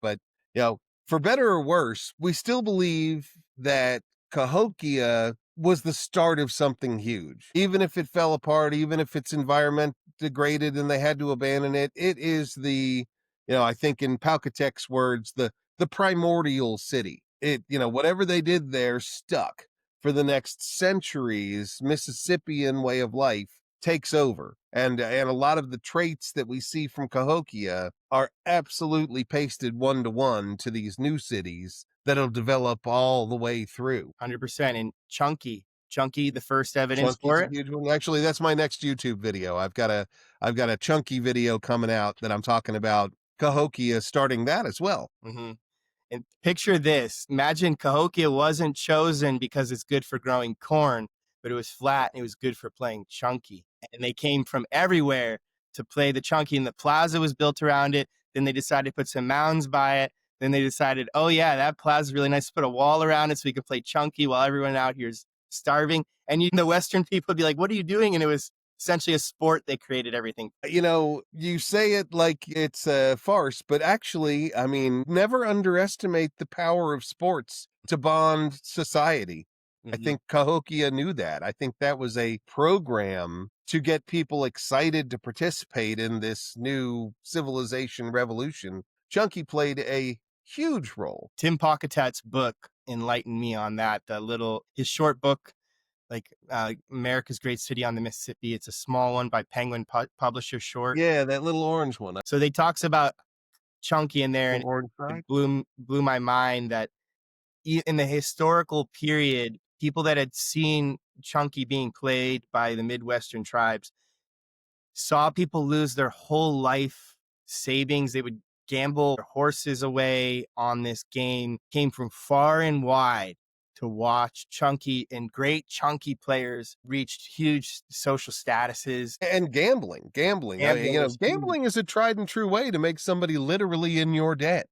But, for better or worse, we still believe that Cahokia was the start of something huge. Even if it fell apart, even if its environment degraded and they had to abandon it, it is I think in Palkatek's words, the primordial city. Whatever they did there stuck for the next centuries. Mississippian way of life takes over. And a lot of the traits that we see from Cahokia are absolutely pasted one to one to these new cities that'll develop all the way through. 100%. And Chunky, the first evidence Chunky's for a it. huge one. Actually, that's my next YouTube video. I've got a chunky video coming out that I'm talking about Cahokia starting that as well. Hmm. And picture this. Imagine Cahokia wasn't chosen because it's good for growing corn, but it was flat and it was good for playing chunky. And they came from everywhere to play the chunky, and the plaza was built around it. Then they decided to put some mounds by it. Then they decided, oh yeah, that plaza is really nice to put a wall around it so we could play chunky while everyone out here is starving. And the Western people would be like, what are you doing? And it was essentially a sport. They created everything. You say it like it's a farce, but actually, I mean, never underestimate the power of sports to bond society. I Hmm. think Cahokia knew that. I think that was a program to get people excited to participate in this new civilization revolution. Chunky played a huge role. Tim Pocketat's book enlightened me on that. His short book, like America's Great City on the Mississippi. It's a small one by Penguin Publisher Short. Yeah, that little orange one. So they talks about Chunky in there, and Little orange it side. blew my mind that in the historical period, people that had seen Chunky being played by the Midwestern tribes saw people lose their whole life savings. They would gamble their horses away on this game, came from far and wide to watch Chunky, and great Chunky players reached huge social statuses. And gambling. Gambling was huge. Gambling is a tried and true way to make somebody literally in your debt.